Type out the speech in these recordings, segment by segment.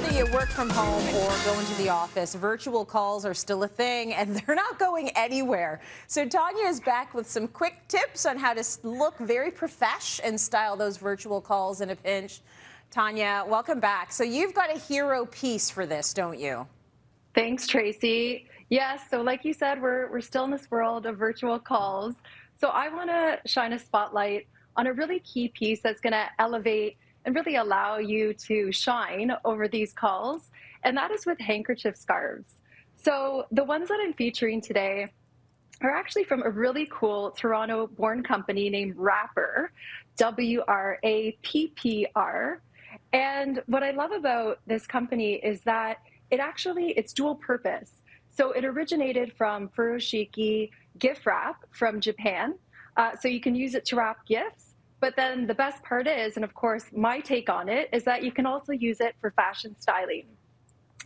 Whether you work from home or go into the office, virtual calls are still a thing, and they're not going anywhere. So Tanya is back with some quick tips on how to look very profesh and style those virtual calls in a pinch. Tanya, welcome back. So you've got a hero piece for this, don't you? Thanks, Tracy. Yes, so like you said, we're still in this world of virtual calls. So I want to shine a spotlight on a really key piece that's going to elevate and really allow you to shine over these calls, and that is with handkerchief scarves. So the ones that I'm featuring today are actually from a really cool Toronto-born company named Wrapper, W-R-A-P-P-R. And what I love about this company is that it's dual purpose. So it originated from furoshiki gift wrap from Japan. So you can use it to wrap gifts. But then the best part is, and of course my take on it, is that you can also use it for fashion styling.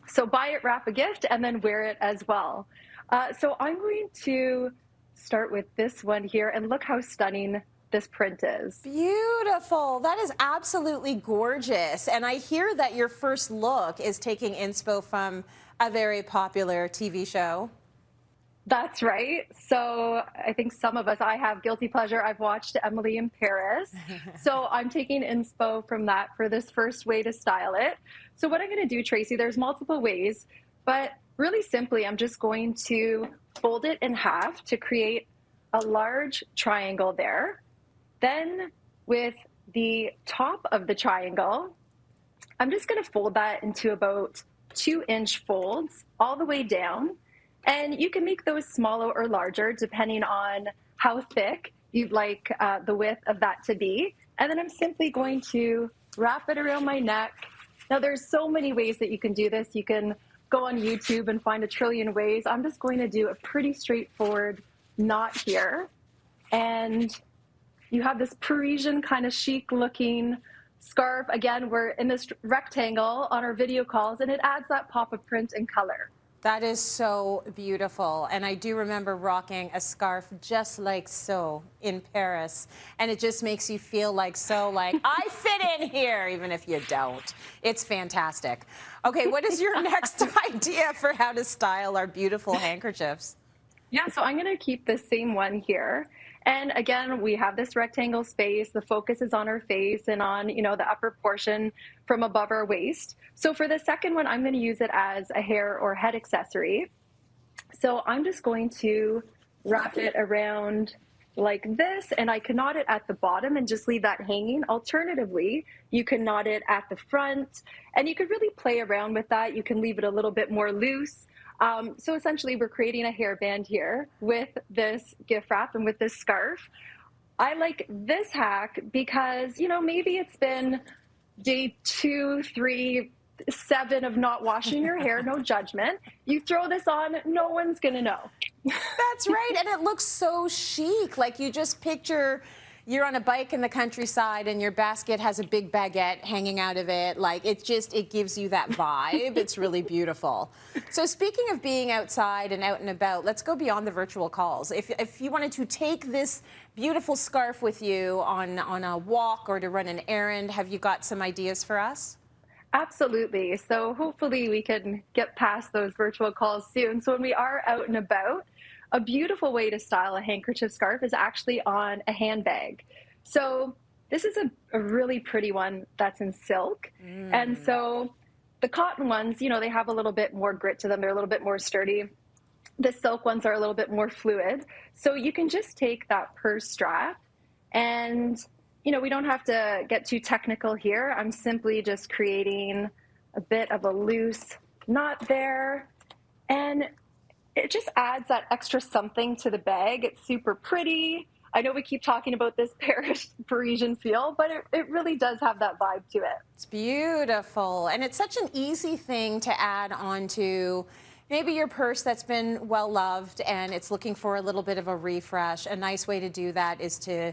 So buy it, wrap a gift, and then wear it as well. So I'm going to start with this one here, and look how stunning this print is. Beautiful. That is absolutely gorgeous. And I hear that your first look is taking inspo from a very popular TV show. That's right. So I think some of us, I have guilty pleasure. I've watched Emily in Paris. So I'm taking inspo from that for this first way to style it. So what I'm going to do, Tracy, there's multiple ways, but really simply, I'm just going to fold it in half to create a large triangle there. Then with the top of the triangle, I'm just going to fold that into about 2-inch folds all the way down. And you can make those smaller or larger depending on how thick you'd like the width of that to be. And then I'm simply going to wrap it around my neck. Now there's so many ways that you can do this. You can go on YouTube and find a trillion ways. I'm just going to do a pretty straightforward knot here. And you have this Parisian kind of chic looking scarf. Again, we're in this rectangle on our video calls, and it adds that pop of print and color. That is so beautiful. And I do remember rocking a scarf just like so in Paris. And it just makes you feel like I fit in here, even if you don't. It's fantastic. Okay, what is your next idea for how to style our beautiful handkerchiefs? Yeah, so I'm going to keep the same one here. And again, we have this rectangle space. The focus is on our face and on, the upper portion from above our waist. So for the second one, I'm going to use it as a hair or head accessory. So I'm just going to wrap it around like this, and I can knot it at the bottom and just leave that hanging. Alternatively, you can knot it at the front, and you could really play around with that. You can leave it a little bit more loose. So essentially, we're creating a hairband here with this gift wrap and with this scarf. I like this hack because, maybe it's been day 2, 3, 7 of not washing your hair, no judgment. You throw this on, no one's going to know. That's right. And it looks so chic. Like you just picture you're on a bike in the countryside and your basket has a big baguette hanging out of it. Like it gives you that vibe. It's really beautiful. So speaking of being outside and out and about, let's go beyond the virtual calls. If you wanted to take this beautiful scarf with you on a walk or to run an errand, have you got some ideas for us? Absolutely. So hopefully we can get past those virtual calls soon. So when we are out and about, a beautiful way to style a handkerchief scarf is actually on a handbag. So this is a really pretty one that's in silk. And so the cotton ones, they have a little bit more grit to them. They're a little bit more sturdy. The silk ones are a little bit more fluid. So you can just take that purse strap and, we don't have to get too technical here. I'm simply just creating a bit of a loose knot there. And it just adds that extra something to the bag. It's super pretty. I know we keep talking about this Parisian feel, but it really does have that vibe to it. It's beautiful. And it's such an easy thing to add onto maybe your purse that's been well loved and it's looking for a little bit of a refresh. A nice way to do that is to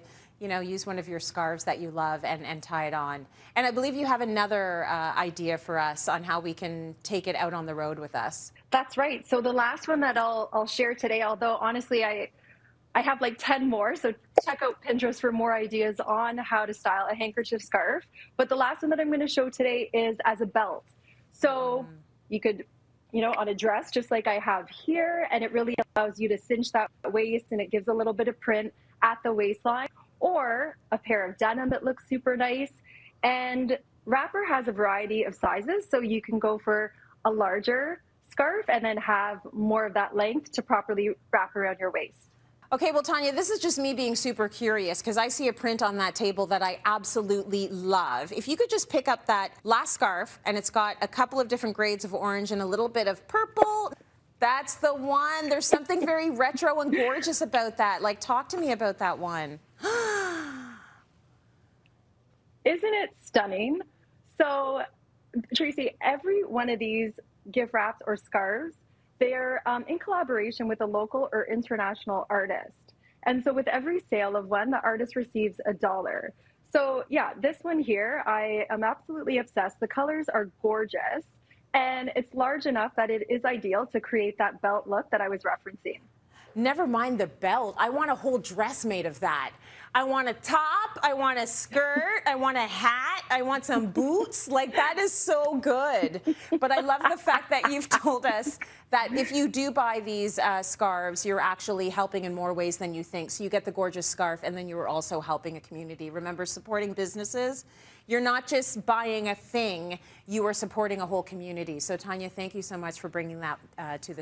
use one of your scarves that you love and tie it on. And I believe you have another idea for us on how we can take it out on the road with us. That's right. So the last one that I'll share today, although honestly I have like 10 more, so check out Pinterest for more ideas on how to style a handkerchief scarf. But the last one that I'm going to show today is as a belt. So you could, on a dress, just like I have here, and it really allows you to cinch that waist and it gives a little bit of print at the waistline, or a pair of denim that looks super nice. And wrapper has a variety of sizes, so you can go for a larger scarf and then have more of that length to properly wrap around your waist. Okay, well, Tanya, this is just me being super curious because I see a print on that table that I absolutely love. If you could just pick up that last scarf, and it's got a couple of different grades of orange and a little bit of purple. That's the one. There's something very retro and gorgeous about that. Like, talk to me about that one. Isn't it stunning? So, Tracy, every one of these gift wraps or scarves, they're in collaboration with a local or international artist. And so with every sale of one, the artist receives $1. So yeah, this one here, I am absolutely obsessed. The colors are gorgeous, and it's large enough that it is ideal to create that belt look that I was referencing. Never mind the belt. I want a whole dress made of that. I want a top, I want a skirt, I want a hat, I want some boots. Like, that is so good. But I love the fact that you've told us that if you do buy these scarves, you're actually helping in more ways than you think. So you get the gorgeous scarf, and then you are also helping a community. Remember, supporting businesses, you're not just buying a thing, you are supporting a whole community. So Tanya, thank you so much for bringing that to the show.